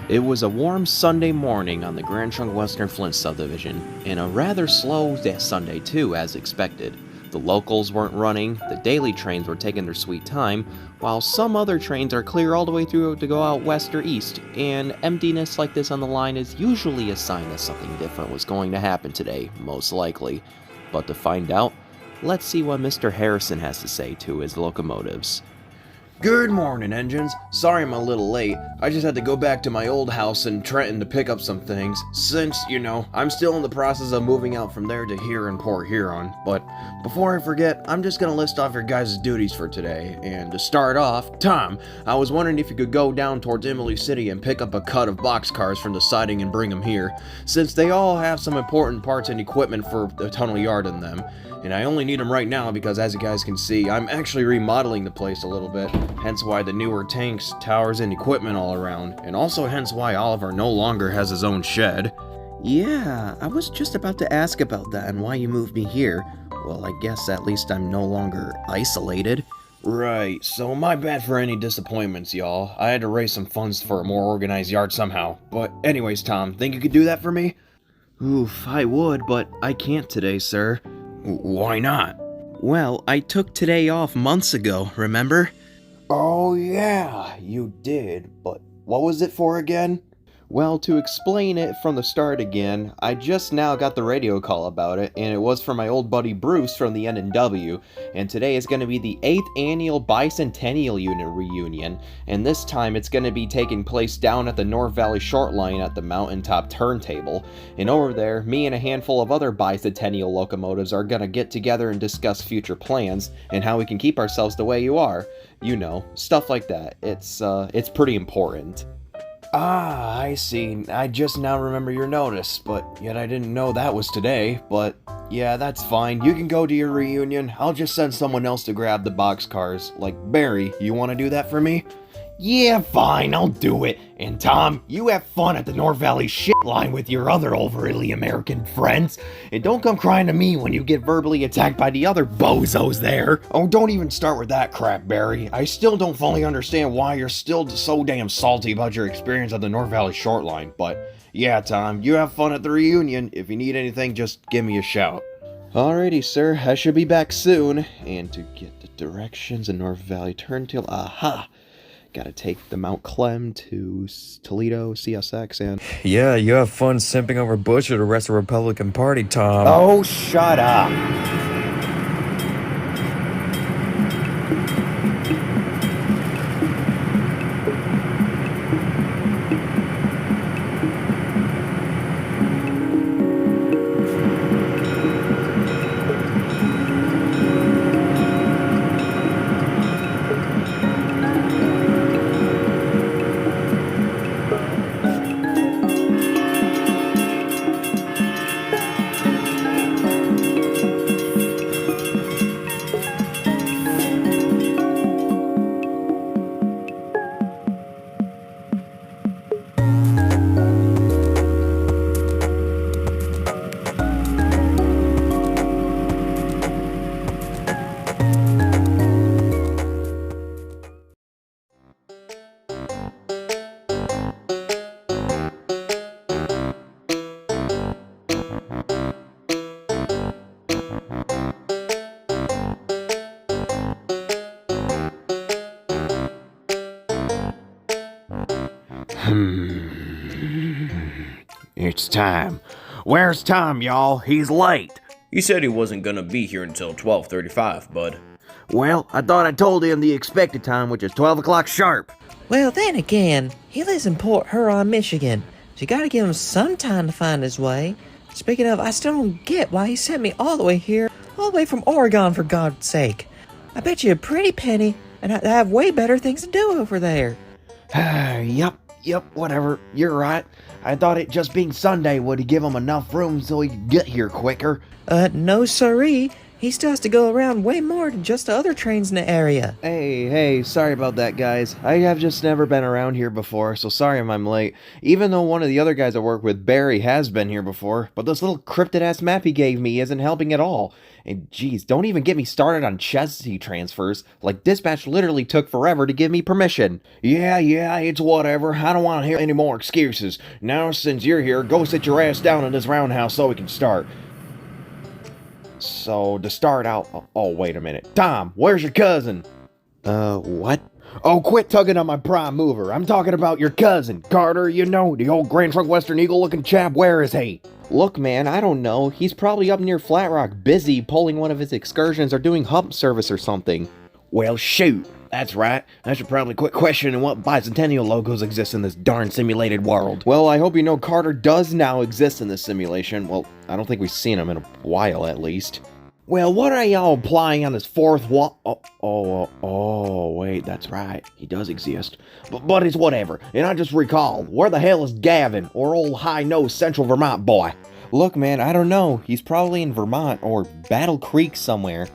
It was a warm Sunday morning on the Grand Trunk Western Flint subdivision, and a rather slow Sunday too, as expected. The locals weren't running, the daily trains were taking their sweet time, while some other trains are clear all the way through to go out west or east, and emptiness like this on the line is usually a sign that something different was going to happen today, most likely. But to find out, let's see what Mr. Harrison has to say to his locomotives. Good morning, engines. Sorry I'm a little late. I just had to go back to my old house in Trenton to pick up some things, since, I'm still in the process of moving out from there to here in Port Huron. But before I forget, I'm just gonna list off your guys' duties for today. And to start off, Tom, I was wondering if you could go down towards Emily City and pick up a cut of boxcars from the siding and bring them here, since they all have some important parts and equipment for the tunnel yard in them. And I only need them right now because, as you guys can see, I'm actually remodeling the place a little bit, hence why the newer tanks, towers, and equipment all around, and also hence why Oliver no longer has his own shed. Yeah, I was just about to ask about that and why you moved me here. Well, I guess at least I'm no longer isolated. Right, so my bad for any disappointments, y'all. I had to raise some funds for a more organized yard somehow. But anyways, Tom, think you could do that for me? Oof, I would, but I can't today, sir. Why not? Well, I took today off months ago, remember? Oh yeah, you did, but what was it for again? Well, to explain it from the start again, I just now got the radio call about it, and it was from my old buddy Bruce from the N&W, and today is going to be the 8th annual Bicentennial Unit reunion, and this time it's going to be taking place down at the North Valley Short Line at the Mountaintop Turntable, and over there, me and a handful of other Bicentennial locomotives are going to get together and discuss future plans, and how we can keep ourselves the way you are. You know, stuff like that. It's pretty important. Ah, I see. I just now remember your notice, but yet I didn't know that was today. But yeah, that's fine. You can go to your reunion. I'll just send someone else to grab the boxcars. Like Barry, you want to do that for me? Yeah, fine, I'll do it. And Tom, you have fun at the North Valley shit line with your other overly American friends. And don't come crying to me when you get verbally attacked by the other bozos there. Oh, don't even start with that crap, Barry. I still don't fully understand why you're still so damn salty about your experience at the North Valley short line. But yeah, Tom, you have fun at the reunion. If you need anything, just give me a shout. Alrighty, sir, I should be back soon. And to get the directions in North Valley Turntable, aha! Gotta take the Mount Clem to Toledo, CSX, and... Yeah, you have fun simping over Bush or the rest of the Republican Party, Tom. Oh, shut up. It's time. Where's Tom, y'all? He's late. He said he wasn't gonna be here until 12:35, bud. Well, I thought I told him the expected time, which is 12 o'clock sharp. Well, then again, he lives in Port Huron, Michigan, so you gotta give him some time to find his way. Speaking of, I still don't get why he sent me all the way here, all the way from Oregon, for God's sake. I bet you a pretty penny, and I have way better things to do over there. Yep, whatever. You're right. I thought it just being Sunday would give him enough room so he could get here quicker. No siree. He still has to go around way more than just the other trains in the area. Hey, sorry about that, guys. I have just never been around here before, so sorry I'm late. Even though one of the other guys I work with, Barry, has been here before, but this little cryptid-ass map he gave me isn't helping at all. And geez, don't even get me started on chassis transfers. Like, dispatch literally took forever to give me permission. Yeah, it's whatever. I don't want to hear any more excuses. Now, since you're here, go sit your ass down in this roundhouse so we can start. So, to start out... Oh, wait a minute. Tom, where's your cousin? What? Oh, quit tugging on my prime mover. I'm talking about your cousin. Carter, you know, the old Grand Trunk Western Eagle looking chap. Where is he? Look, man, I don't know. He's probably up near Flat Rock, busy pulling one of his excursions or doing hump service or something. Well, shoot. That's right. I should probably quit questioning what Bicentennial logos exist in this darn simulated world. Well, I hope you know Carter does now exist in this simulation. Well, I don't think we've seen him in a while, at least. Well, what are y'all implying on this fourth wall? Wait, that's right. He does exist. But it's whatever. And I just recalled, where the hell is Gavin, or old high-nosed Central Vermont boy? Look, man, I don't know. He's probably in Vermont or Battle Creek somewhere.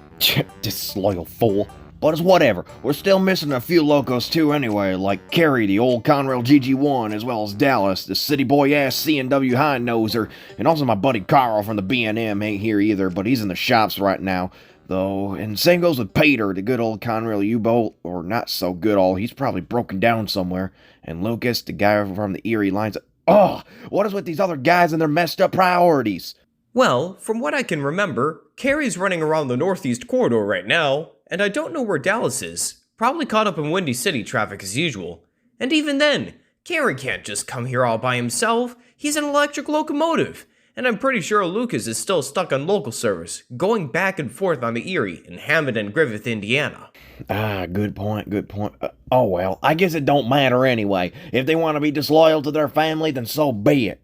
Disloyal fool. But it's whatever. We're still missing a few locos too anyway, like Kerry, the old Conrail GG1, as well as Dallas, the city boy-ass C&W high-noser, and also my buddy Carl from the B&M ain't here either, but he's in the shops right now, though. And same goes with Peter, the good old Conrail U-boat, or not so good old, he's probably broken down somewhere. And Lucas, the guy from the Erie lines. What is with these other guys and their messed up priorities? Well, from what I can remember, Carrie's running around the northeast corridor right now, and I don't know where Dallas is. Probably caught up in Windy City traffic as usual. And even then, Carrie can't just come here all by himself. He's an electric locomotive. And I'm pretty sure Lucas is still stuck on local service, going back and forth on the Erie in Hammond and Griffith, Indiana. Good point. Oh well, I guess it don't matter anyway. If they want to be disloyal to their family, then so be it.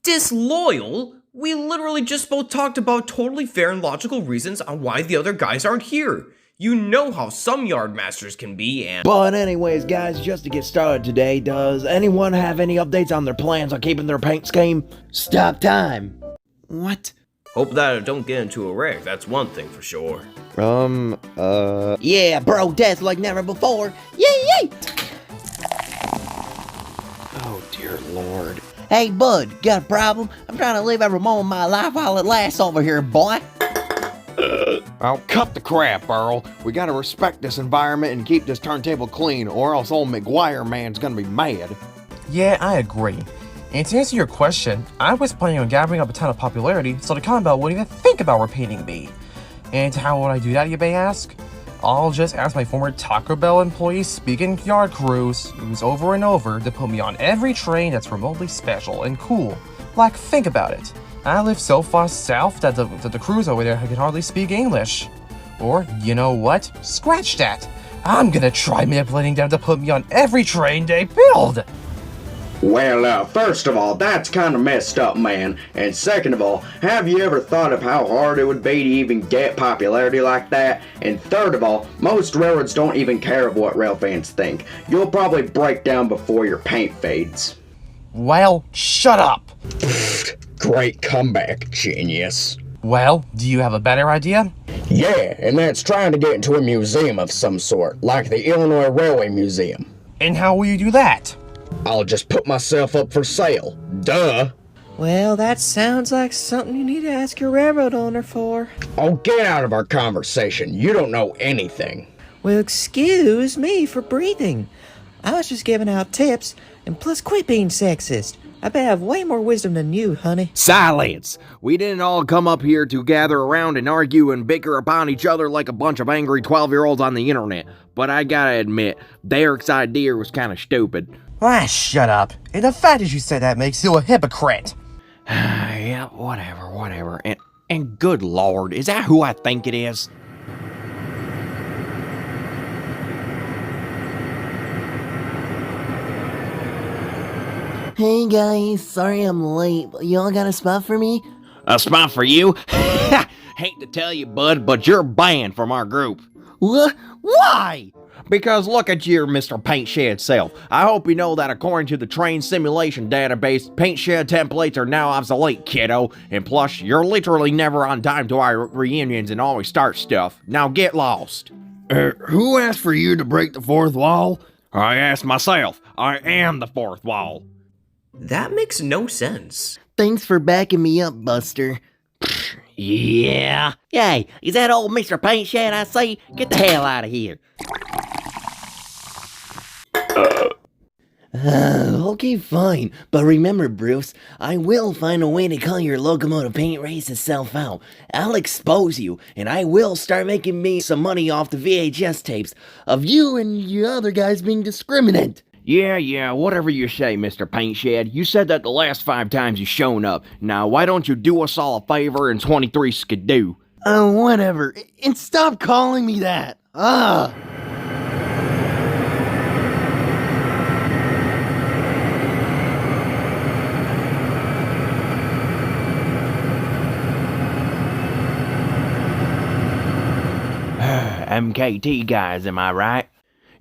Disloyal? We literally just both talked about totally fair and logical reasons on why the other guys aren't here. You know how some yard masters can be, and... But anyways, guys, just to get started today, does anyone have any updates on their plans on keeping their paint scheme? Stop time. What? Hope that I don't get into a wreck, that's one thing for sure. Yeah, bro, death like never before. Yay! Oh, dear Lord. Hey, bud, got a problem? I'm trying to live every moment of my life while it lasts over here, boy. Oh, cut the crap, Earl. We gotta respect this environment and keep this turntable clean, or else old McGuire man's gonna be mad. Yeah, I agree. And to answer your question, I was planning on gathering up a ton of popularity so the Commonwealth wouldn't even think about repeating me. And how would I do that, you may ask? I'll just ask my former Taco Bell employee speaking yard crews, who's over and over, to put me on every train that's remotely special and cool. Like, think about it. I live so far south that the crews over there can hardly speak English. Or, you know what? Scratch that. I'm gonna try manipulating them to put me on every train they build. Well, first of all, that's kind of messed up, man. And second of all, have you ever thought of how hard it would be to even get popularity like that? And third of all, most railroads don't even care of what rail fans think. You'll probably break down before your paint fades. Well, shut up. Great comeback, genius. Well, do you have a better idea? Yeah, and that's trying to get into a museum of some sort, like the Illinois Railway Museum. And how will you do that? I'll just put myself up for sale. Duh. Well, that sounds like something you need to ask your railroad owner for. Oh, get out of our conversation. You don't know anything. Well, excuse me for breathing. I was just giving out tips, and plus quit being sexist. I bet I have way more wisdom than you, honey. Silence! We didn't all come up here to gather around and argue and bicker upon each other like a bunch of angry 12-year-olds on the internet. But I gotta admit, Derek's idea was kinda stupid. Ah, shut up. And the fact that you said that makes you a hypocrite. Yeah, whatever. And good lord, is that who I think it is? Hey guys, sorry I'm late, but y'all got a spot for me? A spot for you? Hate to tell you, bud, but you're banned from our group. What? Why? Because look at you, Mr. Paint Shed self. I hope you know that according to the train simulation database, Paint Shed templates are now obsolete, kiddo. And plus, you're literally never on time to our reunions and always start stuff. Now get lost. Who asked for you to break the fourth wall? I asked myself. I am the fourth wall. That makes no sense. Thanks for backing me up, Buster. Yeah. Hey, is that old Mr. Paint Shed I see? Get the hell out of here. Okay, fine. But remember, Bruce, I will find a way to call your locomotive paint race itself out. I'll expose you, and I will start making me some money off the VHS tapes of you and you other guys being discriminant. Yeah, whatever you say, Mr. Paint Shed. You said that the last 5 times you shown up. Now, why don't you do us all a favor and 23 skidoo? Whatever. And stop calling me that. MKT guys, am I right?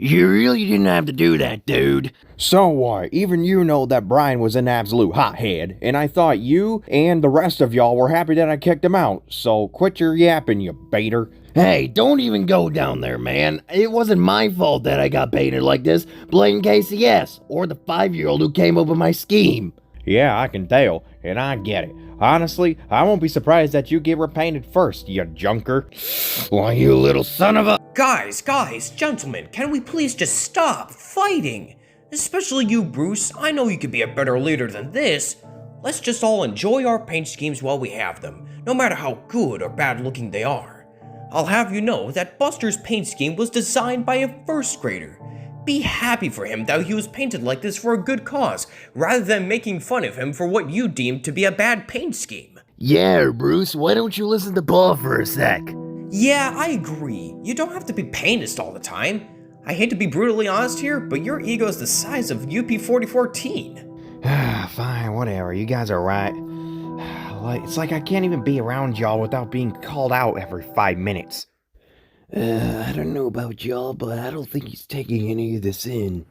You really didn't have to do that, dude. So what? Even you know that Brian was an absolute hothead, and I thought you and the rest of y'all were happy that I kicked him out, so quit your yapping, you baiter. Hey, don't even go down there, man. It wasn't my fault that I got painted like this. Blame KCS, or the 5-year-old who came up with my scheme. Yeah, I can tell, and I get it. Honestly, I won't be surprised that you get repainted first, you junker. Why, you little son of a... Guys, gentlemen, can we please just stop fighting? Especially you, Bruce. I know you could be a better leader than this. Let's just all enjoy our paint schemes while we have them, no matter how good or bad looking they are. I'll have you know that Buster's paint scheme was designed by a first grader. Be happy for him that he was painted like this for a good cause, rather than making fun of him for what you deemed to be a bad paint scheme. Yeah, Bruce, why don't you listen to Paul for a sec? Yeah, I agree. You don't have to be painist all the time. I hate to be brutally honest here, but your ego's the size of UP4014. Fine, whatever. You guys are right. It's like I can't even be around y'all without being called out every 5 minutes. I don't know about y'all, but I don't think he's taking any of this in.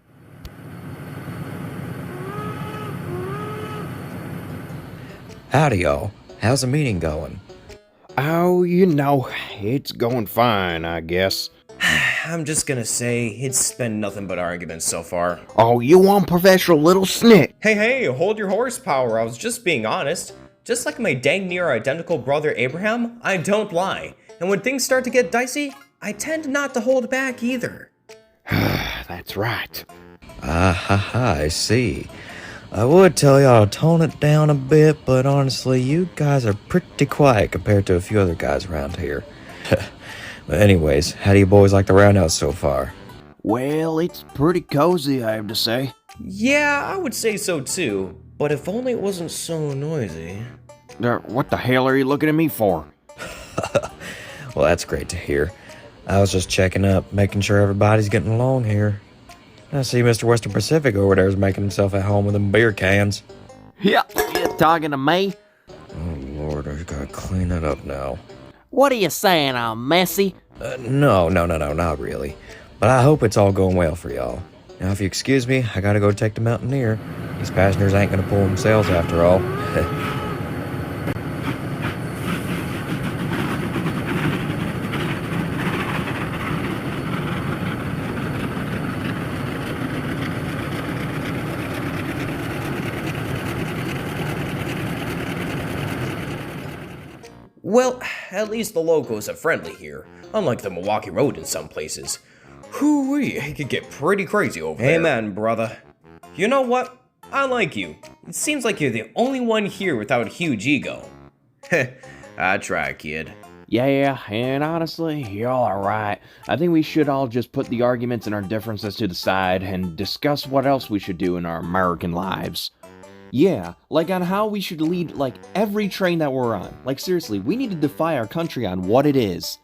Howdy, y'all. How's the meeting going? Oh, you know, it's going fine, I guess. I'm just gonna say, it's been nothing but arguments so far. Oh, you unprofessional little snit. Hey, hold your horsepower, I was just being honest. Just like my dang near identical brother Abraham, I don't lie. And when things start to get dicey, I tend not to hold back either. That's right. I see. I would tell y'all to tone it down a bit, but honestly, you guys are pretty quiet compared to a few other guys around here. But anyways, how do you boys like the roundhouse so far? Well, it's pretty cozy, I have to say. Yeah, I would say so too. But if only it wasn't so noisy. What the hell are you looking at me for? Well, that's great to hear. I was just checking up, making sure everybody's getting along here. I see Mr. Western Pacific over there is making himself at home with them beer cans. Yeah, you talking to me? Oh, Lord, I gotta clean that up now. What are you saying, I'm messy? No, not really. But I hope it's all going well for y'all. Now, if you excuse me, I gotta go take the Mountaineer. These passengers ain't gonna pull themselves after all. Well, at least the locals are friendly here, unlike the Milwaukee Road in some places. Hoo-wee, it could get pretty crazy over there. Amen, brother. You know what? I like you. It seems like you're the only one here without a huge ego. Heh, I try, kid. Yeah, and honestly, y'all are right. I think we should all just put the arguments and our differences to the side and discuss what else we should do in our American lives. Yeah, like on how we should lead, like, every train that we're on. Like, seriously, we need to defy our country on what it is.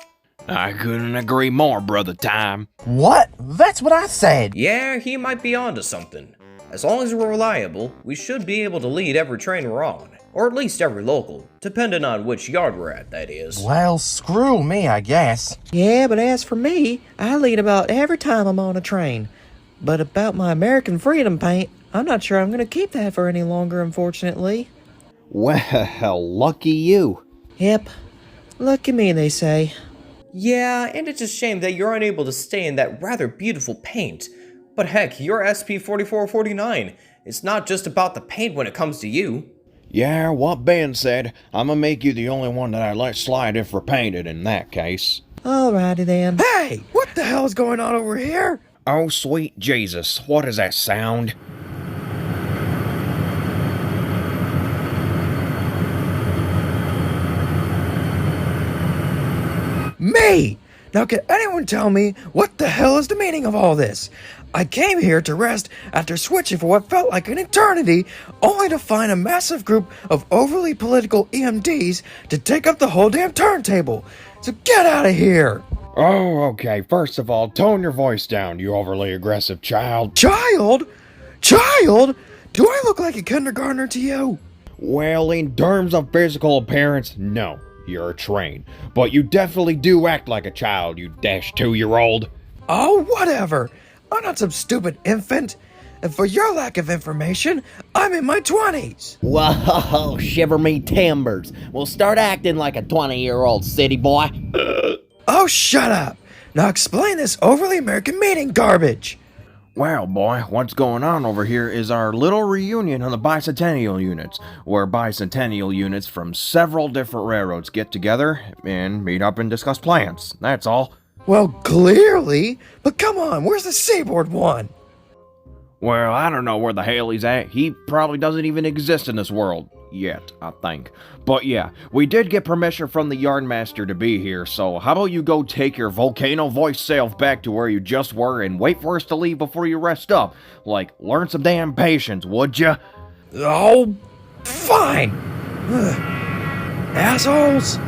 I couldn't agree more, Brother Time. What? That's what I said. Yeah, he might be onto something. As long as we're reliable, we should be able to lead every train we're on. or at least every local, depending on which yard we're at, that is. Well, screw me, I guess. Yeah, but as for me, I lead about every time I'm on a train. But about my American Freedom paint, I'm not sure I'm going to keep that for any longer, unfortunately. Well, lucky you. Yep. Lucky me, they say. Yeah, and it's a shame that you're unable to stay in that rather beautiful paint. But heck, you're SP4449. It's not just about the paint when it comes to you. Yeah, what Ben said, I'ma make you the only one that I let slide if we're painted in that case. Alrighty then. Hey, what the hell's going on over here? Oh, sweet Jesus, what is that sound? Me! Now can anyone tell me what the hell is the meaning of all this? I came here to rest after switching for what felt like an eternity, only to find a massive group of overly political EMDs to take up the whole damn turntable. So get out of here! Oh, okay, first of all, tone your voice down, you overly aggressive child. Child? Child? Do I look like a kindergartner to you? Well, in terms of physical appearance, no. You're trained. But you definitely do act like a child, you -2-year-old. Oh, whatever. I'm not some stupid infant. And for your lack of information, I'm in my 20s. Whoa, shiver me timbers. Well, start acting like a 20-year-old city boy. Oh, shut up. Now explain this overly American meaning garbage. Well, boy, what's going on over here is our little reunion on the Bicentennial units, where Bicentennial units from several different railroads get together and meet up and discuss plans. That's all. Well, clearly. But come on, where's the Seaboard one? Well, I don't know where the hell he's at. He probably doesn't even exist in this world. Yet, I think. But yeah, we did get permission from the Yardmaster to be here, so how about you go take your volcano voice self back to where you just were and wait for us to leave before you rest up? Like, learn some damn patience, would ya? Oh, fine. Ugh. Assholes.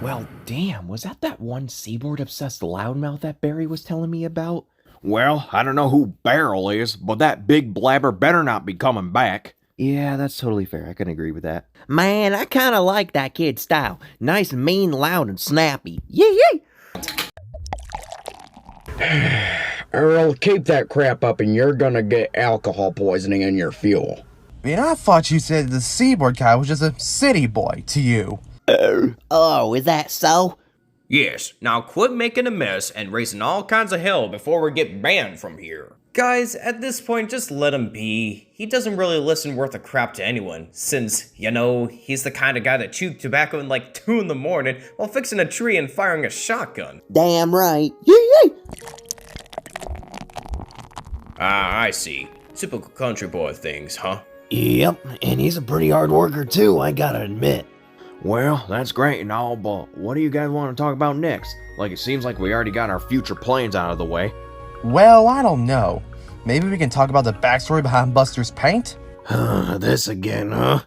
Well, damn, was that one Seaboard-obsessed loudmouth that Barry was telling me about? Well, I don't know who Barrel is, but that big blabber better not be coming back. Yeah, that's totally fair. I can agree with that. Man, I kind of like that kid's style. Nice, mean, loud, and snappy. Yee! Earl, keep that crap up and you're gonna get alcohol poisoning in your fuel. Man, I thought you said the Seaboard guy was just a city boy to you. Oh, is that so? Yes, now quit making a mess and raising all kinds of hell before we get banned from here. Guys, at this point, just let him be. He doesn't really listen worth a crap to anyone, since, you know, he's the kind of guy that chewed tobacco in like 2 in the morning while fixing a tree and firing a shotgun. Damn right. Yee! Ah, I see. Typical country boy things, huh? Yep, and he's a pretty hard worker too, I gotta admit. Well, that's great and all, but what do you guys want to talk about next? Like, it seems like we already got our future plans out of the way. Well, I don't know. Maybe we can talk about the backstory behind Buster's paint? This again, huh?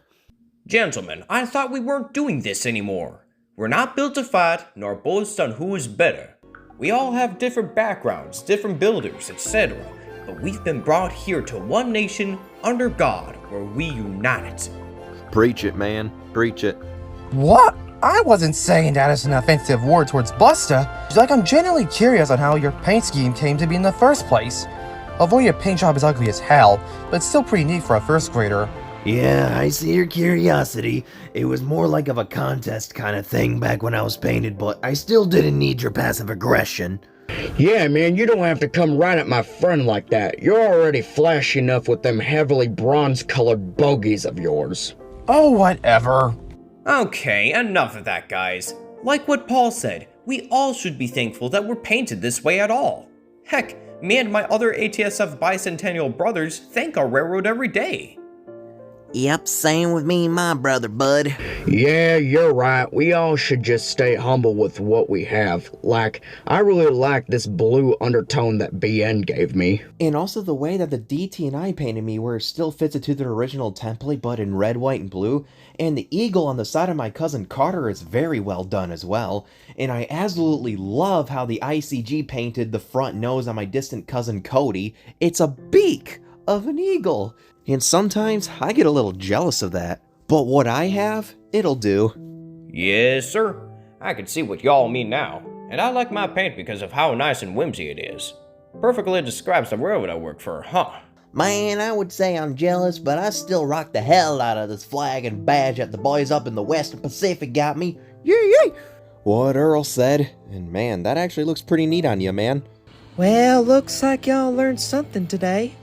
Gentlemen, I thought we weren't doing this anymore. We're not built to fight, nor boast on who is better. We all have different backgrounds, different builders, etc. But we've been brought here to one nation, under God, where we unite. Preach it, man. Preach it. What? I wasn't saying that as an offensive word towards Buster. It's like I'm genuinely curious on how your paint scheme came to be in the first place. Although your paint job is ugly as hell, but it's still pretty neat for a first grader. Yeah, I see your curiosity. It was more like of a contest kind of thing back when I was painted, but I still didn't need your passive aggression. Yeah, man, you don't have to come right at my friend like that. You're already flashy enough with them heavily bronze-colored bogies of yours. Oh, whatever. Okay, enough of that, guys. Like what Paul said, we all should be thankful that we're painted this way at all. Heck, me and my other ATSF Bicentennial brothers thank our railroad every day. Yep, same with me and my brother, bud. Yeah, you're right. We all should just stay humble with what we have. Like, I really like this blue undertone that BN gave me. And also the way that the DT and I painted me where it still fits into the original template but in red, white, and blue. And the eagle on the side of my cousin Carter is very well done as well. And I absolutely love how the ICG painted the front nose on my distant cousin Cody. It's a beak of an eagle. And sometimes I get a little jealous of that. But what I have, it'll do. Yes, sir. I can see what y'all mean now, and I like my paint because of how nice and whimsy it is. Perfectly describes the railroad I work for, huh? Man, I would say I'm jealous, but I still rock the hell out of this flag and badge that the boys up in the Western Pacific got me. Yay! What Earl said. And man, that actually looks pretty neat on you, man. Well, looks like y'all learned something today.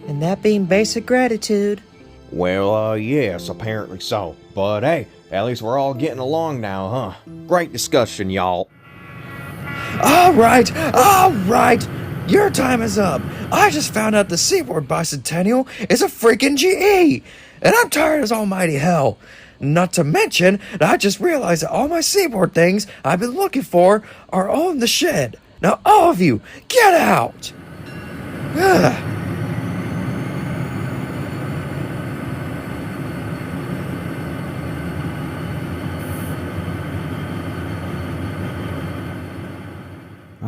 And that being basic gratitude. Well, yes, apparently so. But hey, at least we're all getting along now, huh? Great discussion, y'all. All right. Your time is up. I just found out the Seaboard Bicentennial is a freaking GE. And I'm tired as almighty hell. Not to mention that I just realized that all my Seaboard things I've been looking for are on the shed. Now all of you, get out! Ugh.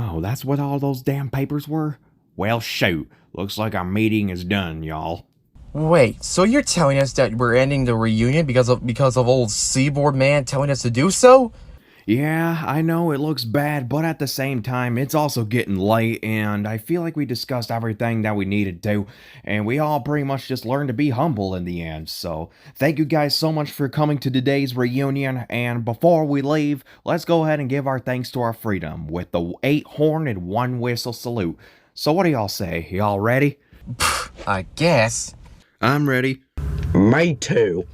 Oh, that's what all those damn papers were? Well, shoot. Looks like our meeting is done, y'all. Wait, so you're telling us that we're ending the reunion because of old Seaboard Man telling us to do so? Yeah, I know it looks bad, but at the same time, it's also getting late, and I feel like we discussed everything that we needed to, and we all pretty much just learned to be humble in the end. So, thank you guys so much for coming to today's reunion, and before we leave, let's go ahead and give our thanks to our freedom with the 8-horn and 1-whistle salute. So what do y'all say? Y'all ready? I guess. I'm ready. Me too.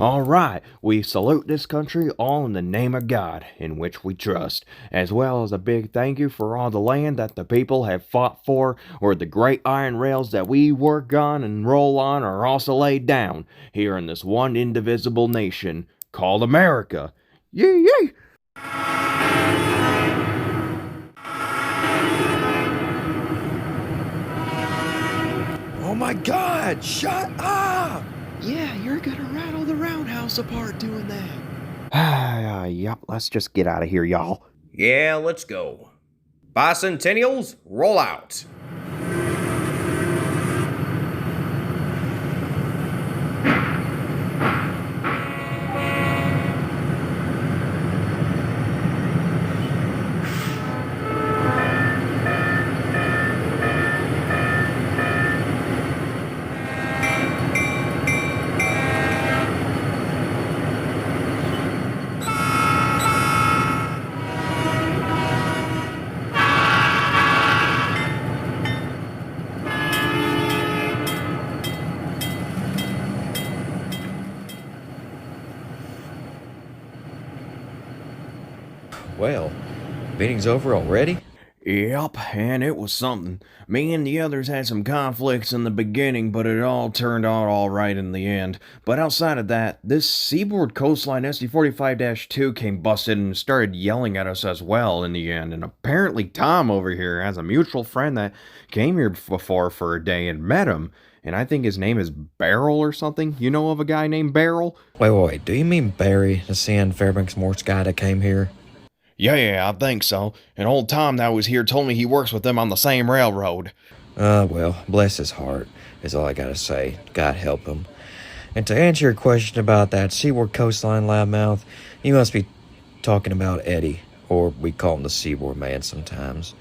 All right, we salute this country all in the name of God, in which we trust, as well as a big thank you for all the land that the people have fought for, where the great iron rails that we work on and roll on are also laid down, here in this one indivisible nation, called America. Yee yee! Oh my god, shut up! Yeah, you're gonna rattle the roundhouse apart doing that. Yup, let's just get out of here, y'all. Yeah, let's go. Bicentennials, roll out. Well, meeting's over already? Yup, and it was something. Me and the others had some conflicts in the beginning, but it all turned out alright in the end. But outside of that, this Seaboard Coastline SD45-2 came busted and started yelling at us as well in the end. And apparently Tom over here has a mutual friend that came here before for a day and met him. And I think his name is Beryl or something. You know of a guy named Beryl? Wait, do you mean Barry, the CN Fairbanks Morse guy that came here? Yeah, I think so. And old Tom that was here told me he works with them on the same railroad. Well, bless his heart, is all I gotta say. God help him. And to answer your question about that Seaboard Coastline loudmouth, you must be talking about Eddie, or we call him the Seaboard Man sometimes.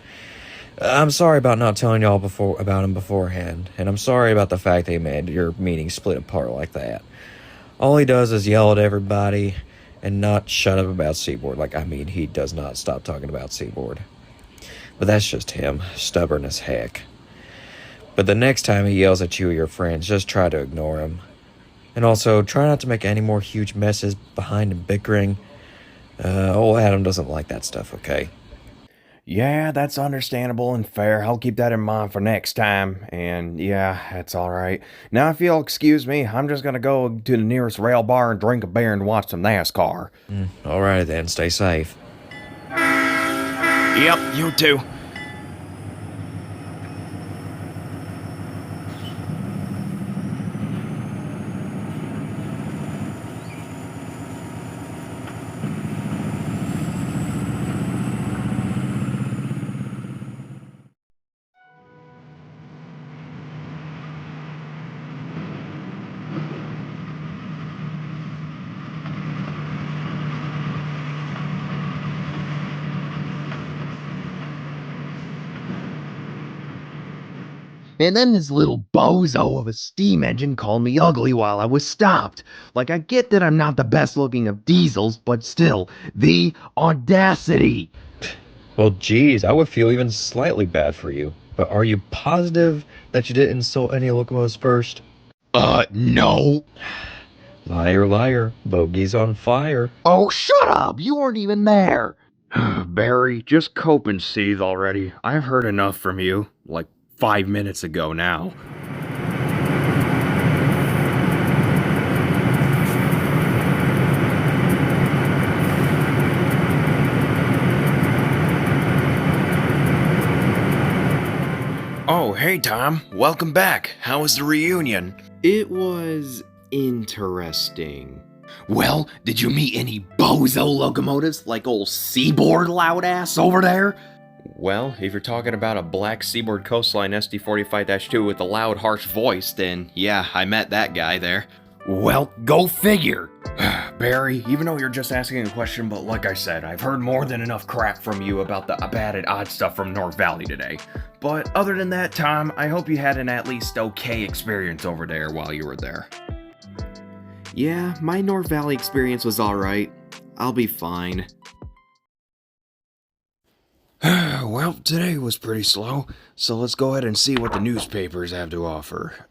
I'm sorry about not telling y'all about him beforehand, and I'm sorry about the fact that he made your meeting split apart like that. All he does is yell at everybody and not shut up about Seaboard. He does not stop talking about Seaboard. But that's just him, stubborn as heck. But the next time he yells at you or your friends, just try to ignore him. And also, try not to make any more huge messes behind him bickering. Old Adam doesn't like that stuff, okay? Yeah, that's understandable and fair. I'll keep that in mind for next time. And yeah, that's alright. Now, if you'll excuse me, I'm just gonna go to the nearest rail bar and drink a beer and watch some NASCAR. Alright then, stay safe. Yep, you too. And then this little bozo of a steam engine called me ugly while I was stopped. Like, I get that I'm not the best looking of diesels, but still, the audacity. Well, geez, I would feel even slightly bad for you. But are you positive that you didn't insult any locomotives first? No. Liar, liar, bogey's on fire. Oh, shut up! You weren't even there. Barry, just cope and seethe already. I've heard enough from you. Like 5 minutes ago now. Oh, hey Tom. Welcome back. How was the reunion? It was interesting. Well, did you meet any bozo locomotives like old Seaboard loud ass over there? Well, if you're talking about a black Seaboard Coastline SD45-2 with a loud, harsh voice, then yeah, I met that guy there. Well, go figure. Barry, even though you're just asking a question, but like I said, I've heard more than enough crap from you about the bad and odd stuff from North Valley today. But other than that, Tom, I hope you had an at least okay experience over there while you were there. Yeah, my North Valley experience was alright. I'll be fine. Well, today was pretty slow, so let's go ahead and see what the newspapers have to offer.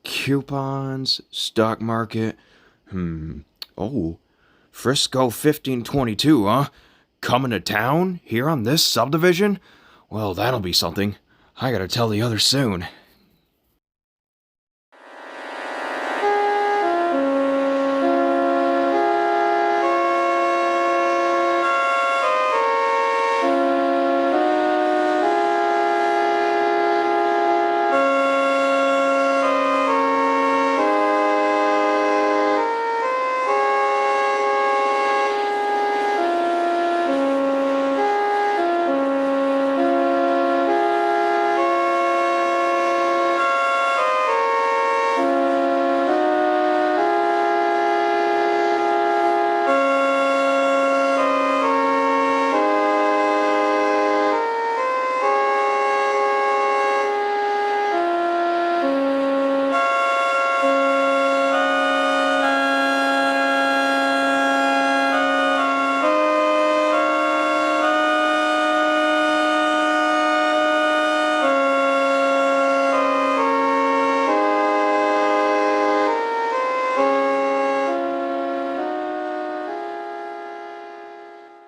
Coupons, stock market. Oh, Frisco 1522, huh? Coming to town? Here on this subdivision? Well, that'll be something. I gotta tell the others soon.